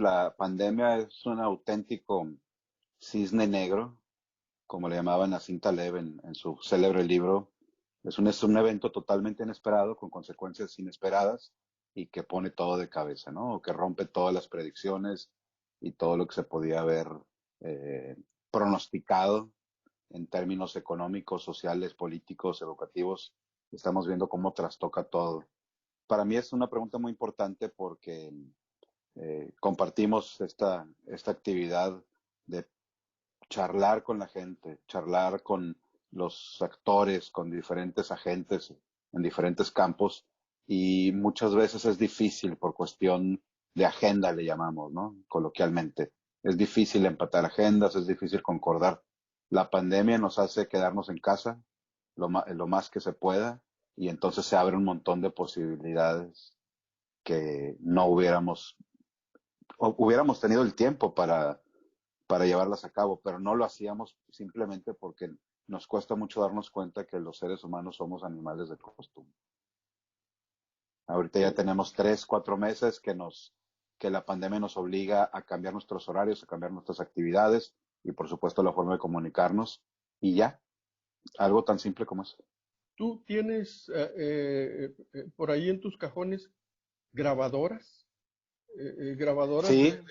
la pandemia es un auténtico cisne negro, como le llamaban Nassim Taleb en su célebre libro. Es un evento totalmente inesperado, con consecuencias inesperadas y que pone todo de cabeza, ¿no? O que rompe todas las predicciones y todo lo que se podía haber eh, pronosticado en términos económicos, sociales, políticos, educativos. Estamos viendo cómo trastoca todo. Para mí es una pregunta muy importante porque compartimos esta actividad de charlar con la gente, charlar con los actores, con diferentes agentes en diferentes campos, y muchas veces es difícil por cuestión de agenda, le llamamos, ¿no? Coloquialmente. Es difícil empatar agendas, es difícil concordar. La pandemia nos hace quedarnos en casa lo más que se pueda, y entonces se abre un montón de posibilidades que no hubiéramos tenido el tiempo para llevarlas a cabo, pero no lo hacíamos simplemente porque nos cuesta mucho darnos cuenta que los seres humanos somos animales de costumbre. Ahorita ya tenemos 3, 4 meses que la pandemia nos obliga a cambiar nuestros horarios, a cambiar nuestras actividades y por supuesto la forma de comunicarnos, y ya, algo tan simple como eso. ¿Tú tienes por ahí en tus cajones grabadoras? Grabadoras Sí, de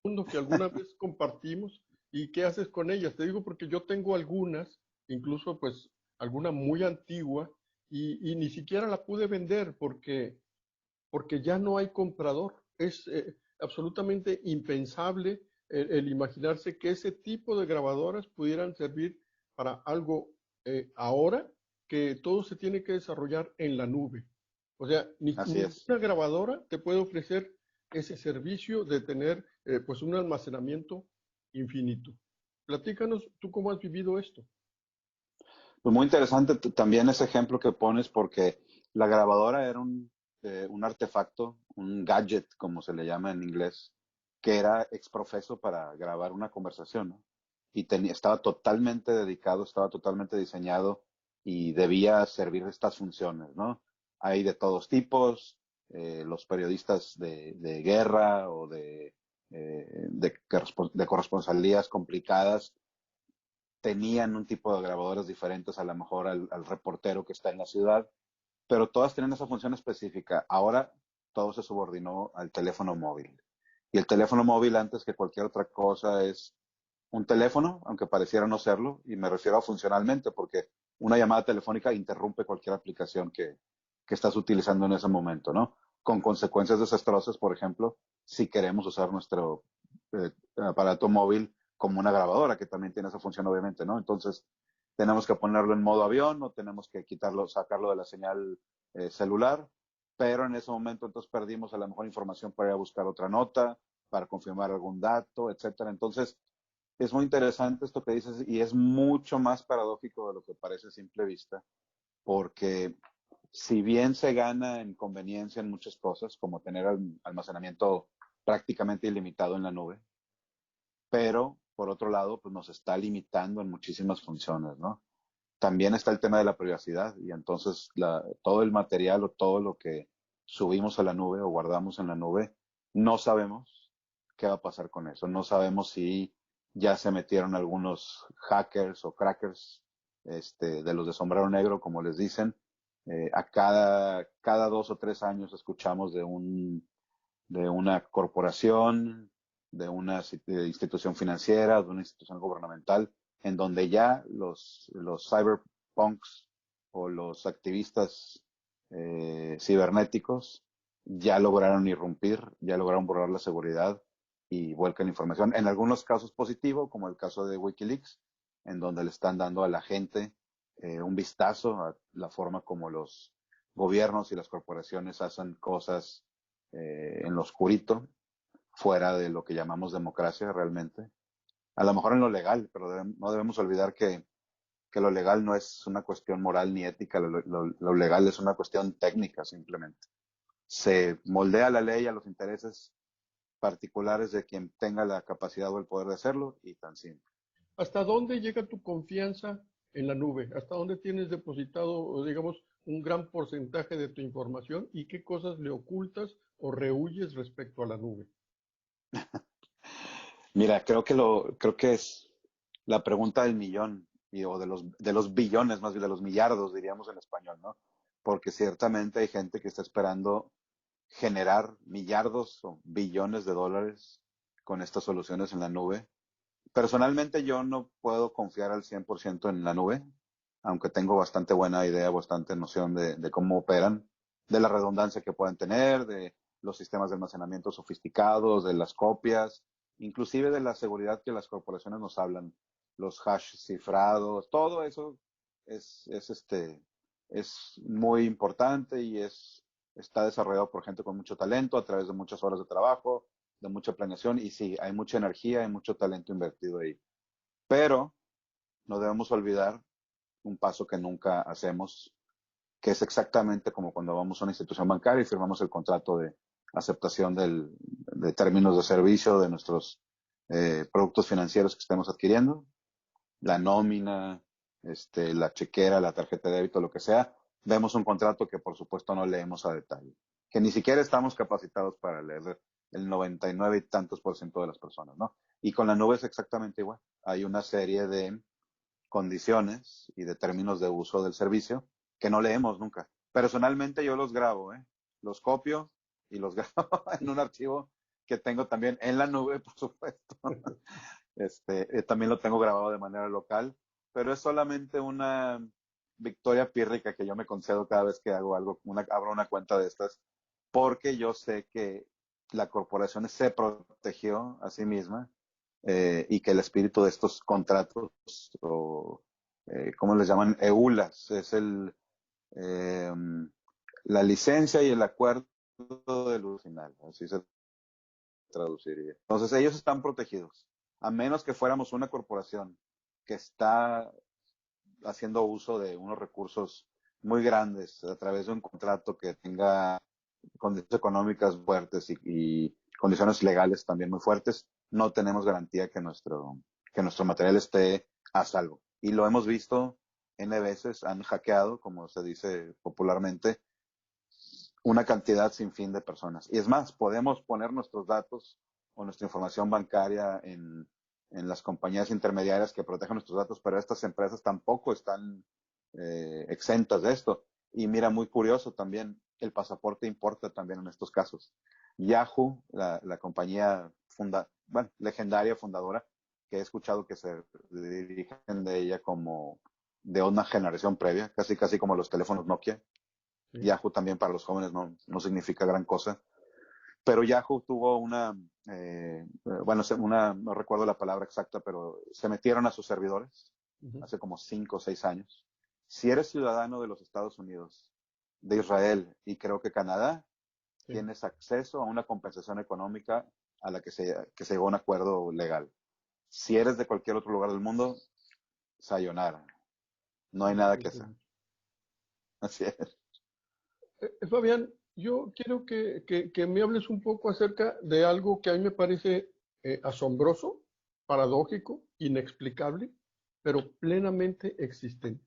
mundo que alguna vez compartimos. ¿Y qué haces con ellas? Te digo porque yo tengo algunas, incluso pues alguna muy antigua, y ni siquiera la pude vender porque ya no hay comprador. Es absolutamente impensable el imaginarse que ese tipo de grabadoras pudieran servir para algo ahora que todo se tiene que desarrollar en la nube. O sea, así es. ninguna grabadora te puede ofrecer ese servicio de tener pues un almacenamiento infinito. Platícanos, ¿tú cómo has vivido esto? Pues muy interesante también ese ejemplo que pones, porque la grabadora era un artefacto, un gadget, como se le llama en inglés, que era exprofeso para grabar una conversación, ¿no? Y estaba totalmente dedicado, estaba totalmente diseñado y debía servir estas funciones, ¿no? Hay de todos tipos, los periodistas de guerra o de corresponsalías complicadas tenían un tipo de grabadoras diferentes a lo mejor al reportero que está en la ciudad, pero todas tienen esa función específica. Ahora todo se subordinó al teléfono móvil. Y el teléfono móvil, antes que cualquier otra cosa, es un teléfono, aunque pareciera no serlo, y me refiero a funcionalmente, porque una llamada telefónica interrumpe cualquier aplicación que estás utilizando en ese momento, ¿no? Con consecuencias desastrosas, por ejemplo, si queremos usar nuestro aparato móvil como una grabadora, que también tiene esa función, obviamente, ¿no? Entonces, tenemos que ponerlo en modo avión o tenemos que quitarlo, sacarlo de la señal celular, pero en ese momento entonces perdimos a lo mejor información para ir a buscar otra nota, para confirmar algún dato, etcétera. Entonces, es muy interesante esto que dices y es mucho más paradójico de lo que parece a simple vista, porque si bien se gana en conveniencia en muchas cosas, como tener almacenamiento prácticamente ilimitado en la nube, pero por otro lado, pues nos está limitando en muchísimas funciones, ¿no? También está el tema de la privacidad y entonces todo el material o todo lo que subimos a la nube o guardamos en la nube, no sabemos qué va a pasar con eso. No sabemos si ya se metieron algunos hackers o crackers, de los de sombrero negro, como les dicen. A cada 2 o 3 años escuchamos de una corporación, de una institución financiera, de una institución gubernamental, en donde ya los cyberpunks o los activistas cibernéticos ya lograron irrumpir, ya lograron borrar la seguridad y vuelcan información. En algunos casos positivo, como el caso de Wikileaks, en donde le están dando a la gente un vistazo a la forma como los gobiernos y las corporaciones hacen cosas en lo oscurito, fuera de lo que llamamos democracia realmente. A lo mejor en lo legal, pero no debemos olvidar que lo legal no es una cuestión moral ni ética, lo legal es una cuestión técnica simplemente. Se moldea la ley a los intereses particulares de quien tenga la capacidad o el poder de hacerlo y tan simple. ¿Hasta dónde llega tu confianza en la nube? ¿Hasta dónde tienes depositado, digamos, un gran porcentaje de tu información y qué cosas le ocultas o rehuyes respecto a la nube? Mira, creo que es la pregunta del millón, o de los billones, más bien de los millardos, diríamos en español, ¿no? Porque ciertamente hay gente que está esperando generar millardos o billones de dólares con estas soluciones en la nube. Personalmente yo no puedo confiar al 100% en la nube, aunque tengo bastante buena idea, bastante noción de cómo operan, de la redundancia que pueden tener, de los sistemas de almacenamiento sofisticados, de las copias, inclusive de la seguridad que las corporaciones nos hablan, los hash cifrados, todo eso es muy importante y está desarrollado por gente con mucho talento a través de muchas horas de trabajo, de mucha planeación y sí, hay mucha energía, hay mucho talento invertido ahí. Pero no debemos olvidar un paso que nunca hacemos, que es exactamente como cuando vamos a una institución bancaria y firmamos el contrato de aceptación de términos de servicio de nuestros productos financieros que estemos adquiriendo, la nómina, la chequera, la tarjeta de débito, lo que sea. Vemos un contrato que por supuesto no leemos a detalle, que ni siquiera estamos capacitados para leer el 99 y tantos por ciento de las personas, ¿no? Y con la nube es exactamente igual. Hay una serie de condiciones y de términos de uso del servicio que no leemos nunca. Personalmente yo los grabo, ¿eh? Los copio y los grabo en un archivo que tengo también en la nube, por supuesto. También lo tengo grabado de manera local, pero es solamente una victoria pírrica que yo me concedo cada vez que hago algo, abro una cuenta de estas, porque yo sé que la corporación se protegió a sí misma y que el espíritu de estos contratos, o ¿cómo les llaman? EULAs, es eh, la licencia y el acuerdo del uso final, así se traduciría. Entonces ellos están protegidos, a menos que fuéramos una corporación que está haciendo uso de unos recursos muy grandes a través de un contrato que tenga condiciones económicas fuertes y condiciones legales también muy fuertes, no tenemos garantía que nuestro material esté a salvo. Y lo hemos visto N veces, han hackeado, como se dice popularmente, una cantidad sin fin de personas. Y es más, podemos poner nuestros datos o nuestra información bancaria en las compañías intermediarias que protegen nuestros datos, pero estas empresas tampoco están exentas de esto. Y mira, muy curioso también, el pasaporte importa también en estos casos. Yahoo, la compañía legendaria fundadora, que he escuchado que se dirigen de ella como de una generación previa, casi casi como los teléfonos Nokia. Sí. Yahoo también para los jóvenes no significa gran cosa, pero Yahoo tuvo no recuerdo la palabra exacta, pero se metieron a sus servidores Ujú. hace como 5 o 6 años. Si eres ciudadano de los Estados Unidos, de Israel y creo que Canadá, Sí. tienes acceso a una compensación económica a la que se llegó a un acuerdo legal. Si eres de cualquier otro lugar del mundo, sayonara. No hay Lo nada que siento hacer. mucho. Así es. Fabián, yo quiero que me hables un poco acerca de algo que a mí me parece asombroso, paradójico, inexplicable, pero plenamente existente.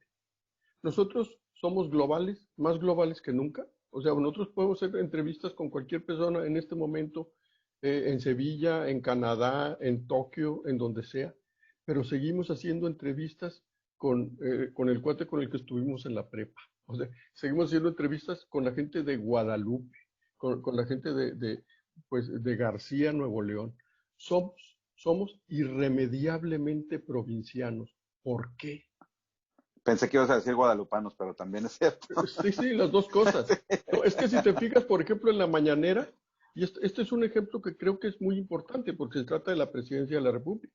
Nosotros somos globales, más globales que nunca. O sea, nosotros podemos hacer entrevistas con cualquier persona en este momento, en Sevilla, en Canadá, en Tokio, en donde sea, pero seguimos haciendo entrevistas con el cuate con el que estuvimos en la prepa. O sea, seguimos haciendo entrevistas con la gente de Guadalupe, con la gente pues, de García, Nuevo León. Somos irremediablemente provincianos. ¿Por qué? Pensé que ibas a decir guadalupanos, pero también es cierto. Sí, sí, las dos cosas. No, es que si te fijas, por ejemplo, en la mañanera, y este es un ejemplo que creo que es muy importante porque se trata de la presidencia de la República.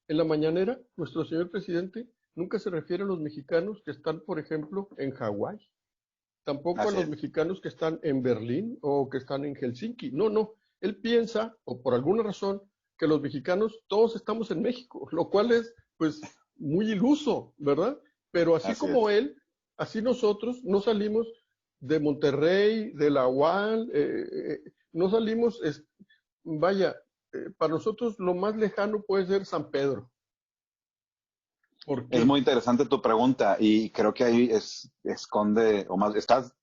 En la mañanera, nuestro señor presidente nunca se refiere a los mexicanos que están, por ejemplo, en Hawái, tampoco a Así los es. mexicanos que están en Berlín o que están en Helsinki. No, no. Él piensa, o por alguna razón, que los mexicanos todos estamos en México, lo cual es, pues, muy iluso, ¿verdad? Pero así Así como es. él, así nosotros no salimos de Monterrey, de la UAL, no salimos, vaya, para nosotros lo más lejano puede ser San Pedro. ¿Por Es qué? muy interesante tu pregunta y creo que ahí esconde, o más, estás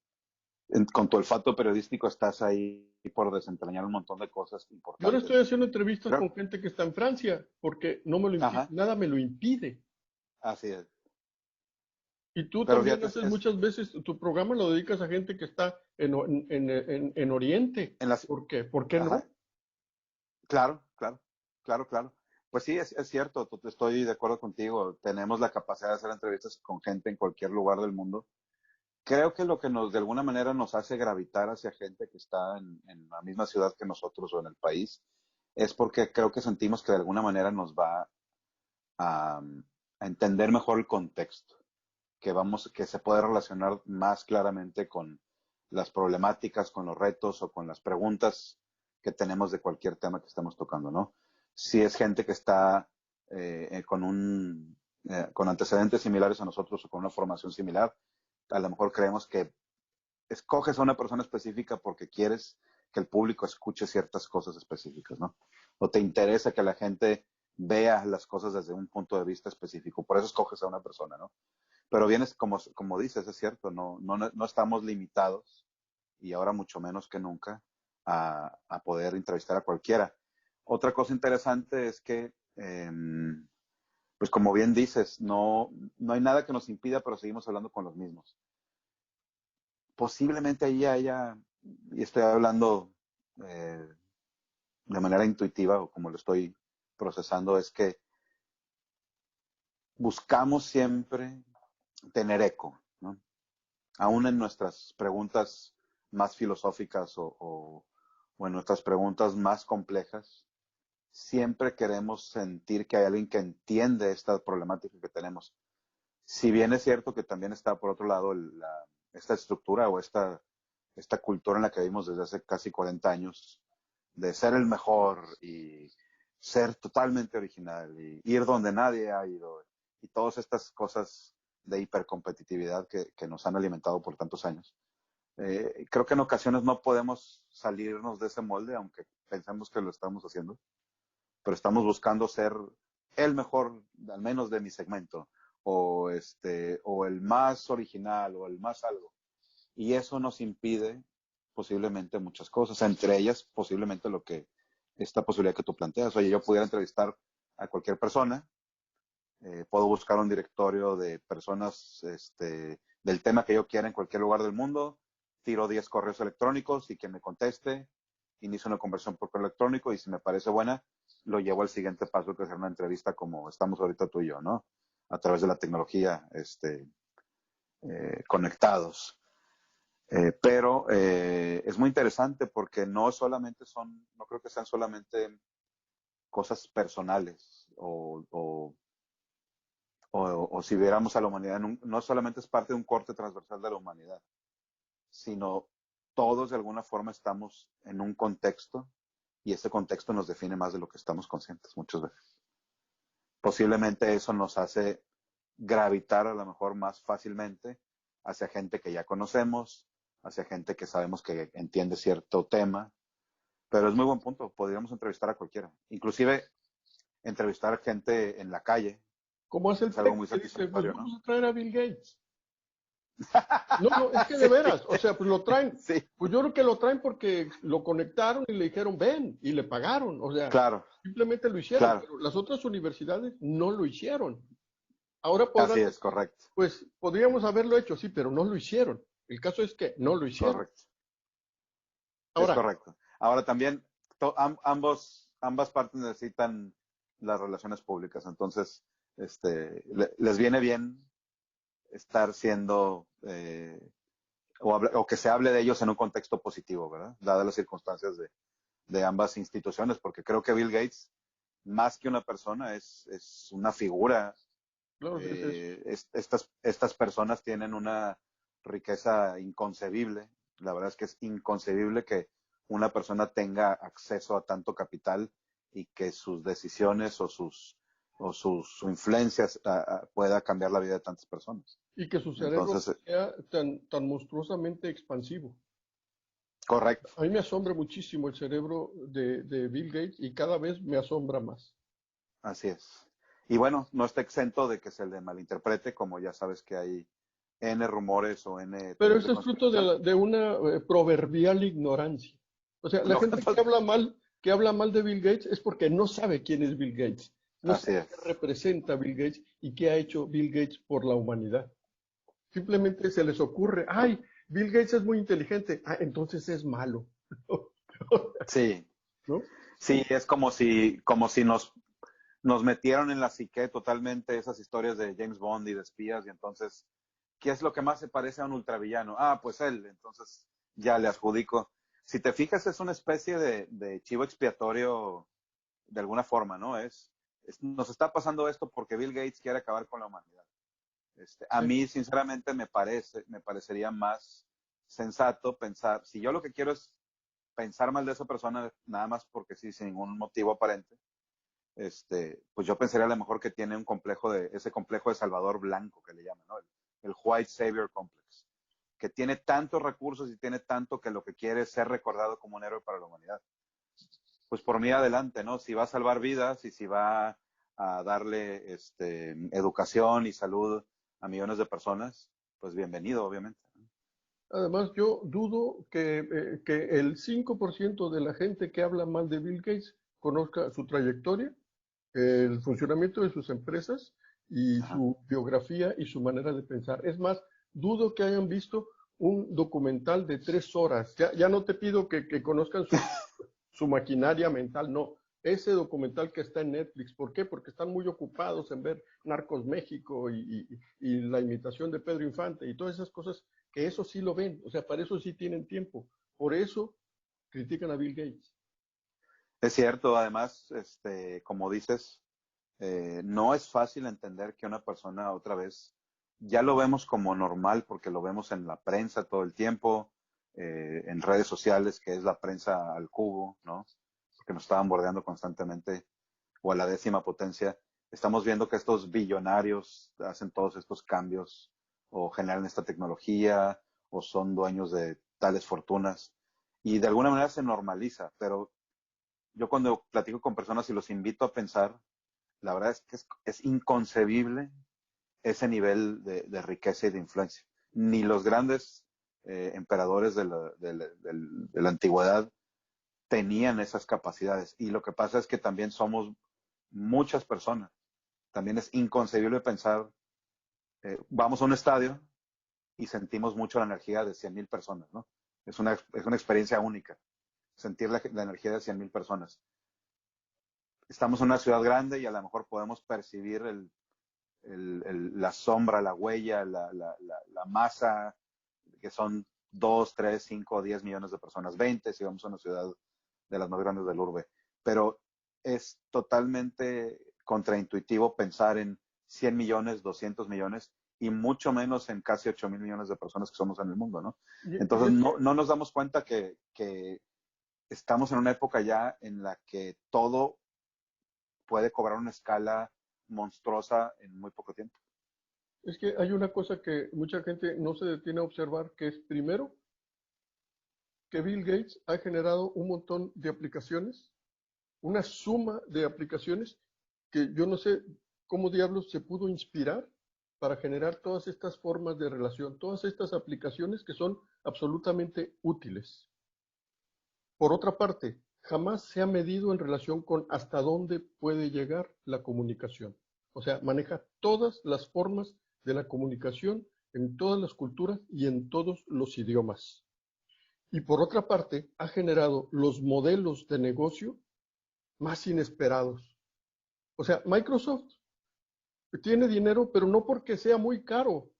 con tu olfato periodístico estás ahí por desentrañar un montón de cosas Yo ahora estoy importantes. haciendo entrevistas Creo, con gente que está en Francia, porque no me lo impide, ajá, nada me lo impide. así es. Y tú Pero también fíjate, haces muchas veces, tu programa lo dedicas a gente que está en Oriente. en las, ¿Por qué? ¿Por qué no? ajá, claro, claro, claro, claro. Pues sí, es cierto, estoy de acuerdo contigo. Tenemos la capacidad de hacer entrevistas con gente en cualquier lugar del mundo. Creo que lo que nos, de alguna manera, nos hace gravitar hacia gente que está en la misma ciudad que nosotros o en el país, es porque creo que sentimos que de alguna manera nos va a, a entender mejor el contexto, que se puede relacionar más claramente con las problemáticas, con los retos o con las preguntas que tenemos de cualquier tema que estemos tocando, ¿no? Si es gente que está con antecedentes similares a nosotros o con una formación similar, a lo mejor creemos que escoges a una persona específica porque quieres que el público escuche ciertas cosas específicas, ¿no? O te interesa que la gente vea las cosas desde un punto de vista específico. Por eso escoges a una persona, ¿no? Pero vienes, como dices, es cierto, no estamos limitados, y ahora mucho menos que nunca, a poder entrevistar a cualquiera. Otra cosa interesante es que, pues como bien dices, no hay nada que nos impida, pero seguimos hablando con los mismos. Posiblemente ahí haya, y estoy hablando eh, de manera intuitiva o como lo estoy procesando, es que buscamos siempre tener eco, ¿no? Aún en nuestras preguntas más filosóficas o en nuestras preguntas más complejas, siempre queremos sentir que hay alguien que entiende esta problemática que tenemos. Si bien es cierto que también está por otro lado esta estructura o esta cultura en la que vivimos desde hace casi 40 años, de ser el mejor y ser totalmente original y ir donde nadie ha ido y todas estas cosas de hipercompetitividad que nos han alimentado por tantos años. Creo que en ocasiones no podemos salirnos de ese molde, aunque pensemos que lo estamos haciendo, pero estamos buscando ser el mejor, al menos de mi segmento, o el más original, o el más algo. Y eso nos impide posiblemente muchas cosas, entre ellas posiblemente esta posibilidad que tú planteas. Oye, yo pudiera entrevistar a cualquier persona, puedo buscar un directorio de personas del tema que yo quiera en cualquier lugar del mundo, tiro 10 correos electrónicos y que me conteste, inicio una conversación por correo electrónico y si me parece buena, lo llevo al siguiente paso, que es hacer una entrevista como estamos ahorita tú y yo, ¿no? A través de la tecnología, conectados. Pero es muy interesante porque no creo que sean solamente cosas personales o si viéramos a la humanidad, no solamente es parte de un corte transversal de la humanidad, sino todos de alguna forma estamos en un contexto y ese contexto nos define más de lo que estamos conscientes muchas veces. Posiblemente eso nos hace gravitar a lo mejor más fácilmente hacia gente que ya conocemos, hacia gente que sabemos que entiende cierto tema, pero es muy buen punto, podríamos entrevistar a cualquiera, inclusive entrevistar a gente en la calle, ¿Cómo hace el es algo PEC muy que dice, pues satisfactorio, ¿no? vamos a traer a Bill Gates? No, no, es que de Sí, veras, o sea, pues lo traen, sí, pues yo creo que lo traen porque lo conectaron y le dijeron, ven, y le pagaron, o sea, claro, simplemente lo hicieron, claro, pero las otras universidades no lo hicieron. Ahora así podrán es, decir, correcto, pues podríamos haberlo hecho, sí, pero no lo hicieron. El caso es que no lo hicieron. correcto, es Ahora, correcto. Ahora también, ambas partes necesitan las relaciones públicas, entonces, les viene bien estar siendo, o que se hable de ellos en un contexto positivo, ¿verdad? Dadas las circunstancias de ambas instituciones, porque creo que Bill Gates, más que una persona, es una figura. claro, Estas personas tienen una riqueza inconcebible. La verdad es que es inconcebible que una persona tenga acceso a tanto capital y que sus decisiones o sus influencias pueda cambiar la vida de tantas personas. y que su cerebro Entonces, sea tan monstruosamente expansivo. correcto, A mí me asombra muchísimo el cerebro de Bill Gates y cada vez me asombra más. así es. Y bueno, no está exento de que se le malinterprete, como ya sabes que hay N rumores o N Pero teorías de eso es fruto conspiración. de una proverbial ignorancia. O sea, la No, gente que habla mal de Bill Gates es porque no sabe quién es Bill Gates, no así sabe qué es. representa Bill Gates y qué ha hecho Bill Gates por la humanidad. Simplemente se les ocurre, ay, Bill Gates es muy inteligente, ah, entonces es malo. Sí, ¿No? sí, es como si nos metieron en la psique totalmente esas historias de James Bond y de espías, y entonces, ¿qué es lo que más se parece a un ultravillano? Ah, pues él, entonces ya le adjudico. Si te fijas, es una especie de chivo expiatorio de alguna forma, ¿no? Nos está pasando esto porque Bill Gates quiere acabar con la humanidad. A Sí. mí, sinceramente, me parecería más sensato pensar, si yo lo que quiero es pensar mal de esa persona, nada más porque sí, sin ningún motivo aparente, pues yo pensaría a lo mejor que tiene ese complejo de Salvador Blanco que le llaman, ¿no? El White Savior Complex, que tiene tantos recursos y tiene tanto que lo que quiere es ser recordado como un héroe para la humanidad. Pues por mí adelante, ¿no? Si va a salvar vidas y si va a darle educación y salud a millones de personas, pues bienvenido, obviamente. Además, yo dudo que el 5% de la gente que habla mal de Bill Gates conozca su trayectoria, el funcionamiento de sus empresas y Ajá. su biografía y su manera de pensar. Es más, dudo que hayan visto un documental de 3 horas. Ya no te pido que conozcan su maquinaria mental, no. Ese documental que está en Netflix, ¿por qué? Porque están muy ocupados en ver Narcos México y la imitación de Pedro Infante y todas esas cosas, que eso sí lo ven, o sea, para eso sí tienen tiempo. Por eso critican a Bill Gates. Es cierto, además, como dices, no es fácil entender que una persona otra vez ya lo vemos como normal porque lo vemos en la prensa todo el tiempo, en redes sociales, que es la prensa al cubo, ¿no? Porque nos estaban bordeando constantemente, o a la 10ª potencia. Estamos viendo que estos billonarios hacen todos estos cambios o generan esta tecnología o son dueños de tales fortunas y de alguna manera se normaliza, pero yo cuando platico con personas y los invito a pensar, la verdad es que es inconcebible ese nivel de riqueza y de influencia. Ni los grandes emperadores de la antigüedad tenían esas capacidades. Y lo que pasa es que también somos muchas personas. También es inconcebible pensar, vamos a un estadio y sentimos mucho la energía de 100,000 personas, ¿no? Es una experiencia única, sentir la energía de 100,000 personas. Estamos en una ciudad grande y a lo mejor podemos percibir la sombra, la huella, la masa, que son 2, 3, 5, 10 millones de personas, 20 si vamos a una ciudad de las más grandes del urbe. Pero es totalmente contraintuitivo pensar en 100 millones, 200 millones y mucho menos en casi 8,000 millones de personas que somos en el mundo, ¿no? Y Entonces es no, que, no nos damos cuenta que estamos en una época ya en la que todo puede cobrar una escala monstruosa en muy poco tiempo. es que hay una cosa que mucha gente no se detiene a observar, que es primero que Bill Gates ha generado un montón de aplicaciones, una suma de aplicaciones que yo no sé cómo diablos se pudo inspirar para generar todas estas formas de relación, todas estas aplicaciones que son absolutamente útiles. Por otra parte, jamás se ha medido en relación con hasta dónde puede llegar la comunicación. O sea, maneja todas las formas de la comunicación en todas las culturas y en todos los idiomas. Y por otra parte, ha generado los modelos de negocio más inesperados. O sea, Microsoft tiene dinero, pero no porque sea muy caro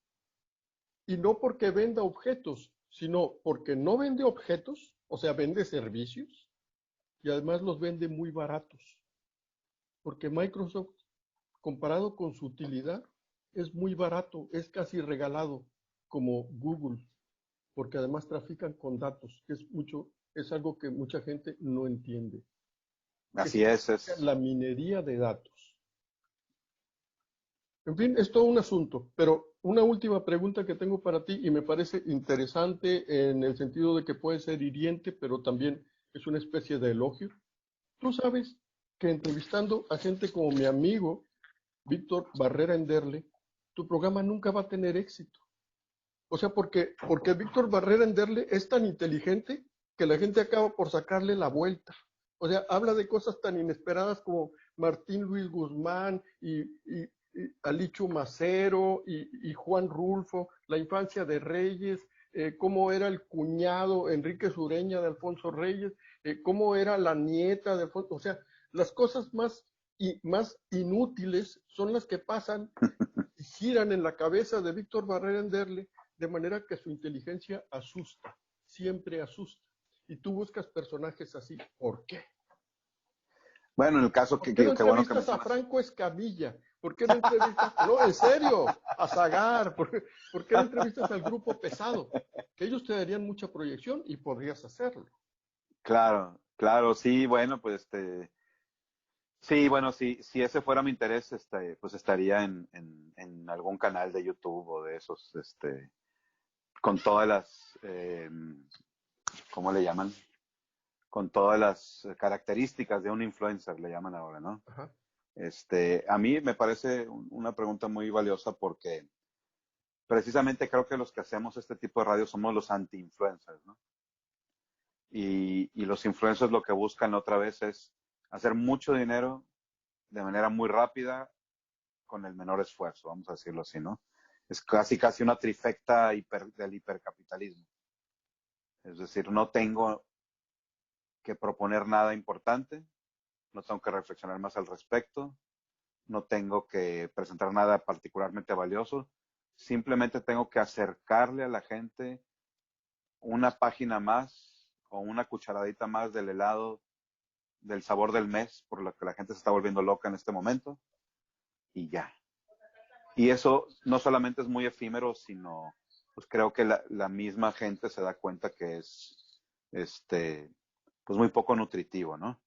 y no porque venda objetos, sino porque no vende objetos, o sea, vende servicios y además los vende muy baratos. Porque Microsoft, comparado con su utilidad, es muy barato, es casi regalado, como Google, porque además trafican con datos, que es algo que mucha gente no entiende. ¿Qué Así significa es. la minería de datos? En fin, es todo un asunto, pero una última pregunta que tengo para ti y me parece interesante en el sentido de que puede ser hiriente, pero también es una especie de elogio. Tú sabes que entrevistando a gente como mi amigo Víctor Barrera Enderle, tu programa nunca va a tener éxito. O sea, porque Víctor Barrera Anderle es tan inteligente que la gente acaba por sacarle la vuelta. O sea, habla de cosas tan inesperadas como Martín Luis Guzmán y Alichu Macero y Juan Rulfo, la infancia de Reyes, cómo era el cuñado Enrique Sureña de Alfonso Reyes, cómo era la nieta de Alfonso. O sea, las cosas más inútiles son las que pasan y giran en la cabeza de Víctor Barrera Anderle, de manera que su inteligencia asusta, siempre asusta. Y tú buscas personajes así. ¿Por qué? Bueno, en el caso ¿Por qué no que bueno que entrevistas a mencionas. Franco Escamilla? ¿Por qué no entrevistas, no, en serio, a Zagar? ¿Por qué no entrevistas al grupo pesado? Que ellos te darían mucha proyección y podrías hacerlo. Claro, claro, sí, bueno, pues sí, bueno, si ese fuera mi interés, pues estaría en algún canal de YouTube o de esos, con todas las, ¿cómo le llaman? Con todas las características de un influencer, le llaman ahora, ¿no? Ajá. A mí me parece una pregunta muy valiosa porque precisamente creo que los que hacemos este tipo de radio somos los anti-influencers, ¿no? Y los influencers lo que buscan otra vez es hacer mucho dinero de manera muy rápida con el menor esfuerzo, vamos a decirlo así, ¿no? Es casi una trifecta del hipercapitalismo. Es decir, no tengo que proponer nada importante, no tengo que reflexionar más al respecto, no tengo que presentar nada particularmente valioso, simplemente tengo que acercarle a la gente una página más o una cucharadita más del helado del sabor del mes por lo que la gente se está volviendo loca en este momento y ya. Y eso no solamente es muy efímero, sino pues creo que la misma gente se da cuenta que es pues muy poco nutritivo, ¿no?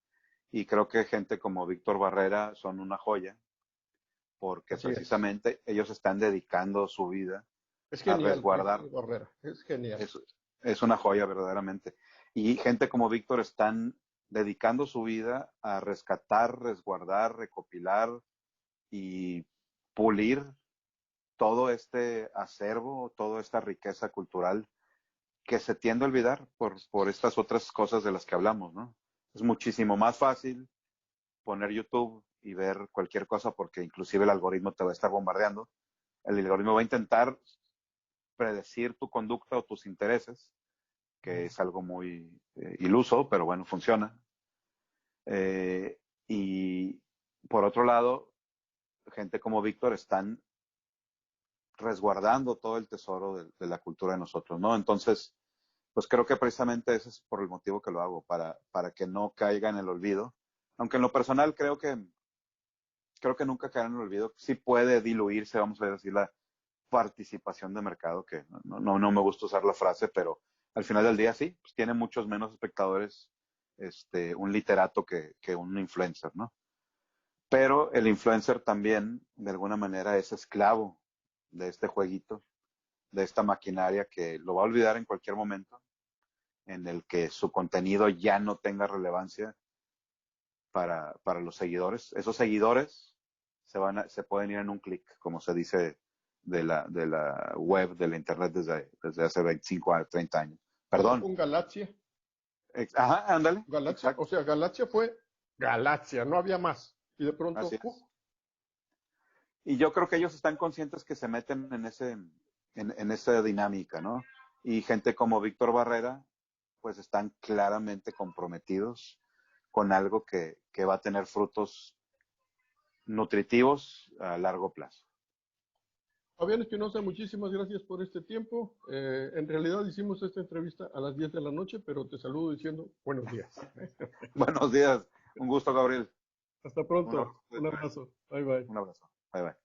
Y creo que gente como Víctor Barrera son una joya porque Así es. precisamente ellos están dedicando su vida Es a genial, resguardar. Víctor Barrera. Es genial. Es una joya verdaderamente. Y gente como Víctor están dedicando su vida a rescatar, resguardar, recopilar y pulir todo este acervo, toda esta riqueza cultural que se tiende a olvidar por estas otras cosas de las que hablamos, ¿no? Es muchísimo más fácil poner YouTube y ver cualquier cosa porque inclusive el algoritmo te va a estar bombardeando. El algoritmo va a intentar predecir tu conducta o tus intereses, que es algo muy iluso, pero bueno, funciona. Y por otro lado, gente como Víctor están resguardando todo el tesoro de la cultura de nosotros, ¿no? Entonces, pues creo que precisamente ese es por el motivo que lo hago, para que no caiga en el olvido. Aunque en lo personal creo que nunca caerá en el olvido. Sí puede diluirse, vamos a decir, la participación de mercado, que no me gusta usar la frase, pero al final del día sí, pues tiene muchos menos espectadores un literato que un influencer, ¿no? Pero el influencer también, de alguna manera, es esclavo de este jueguito, de esta maquinaria que lo va a olvidar en cualquier momento, en el que su contenido ya no tenga relevancia para los seguidores. Esos seguidores se pueden ir en un clic, como se dice de la web, de la internet desde hace 25 a 30 años. Pasó Perdón. con Galaxia. Ajá, ándale. Galaxia, o Exacto. sea, Galaxia fue Galaxia, no había más. Y de Así pronto, es. Y yo creo que ellos están conscientes que se meten en esa dinámica, ¿no? Y gente como Víctor Barrera, pues están claramente comprometidos con algo que va a tener frutos nutritivos a largo plazo. Fabián Espinosa, muchísimas gracias por este tiempo. En realidad hicimos esta entrevista a las 10 de la noche, pero te saludo diciendo buenos días. Buenos días. Un gusto, Gabriel. Hasta Un pronto. abrazo. Un abrazo. Bye bye. Un abrazo. Bye bye.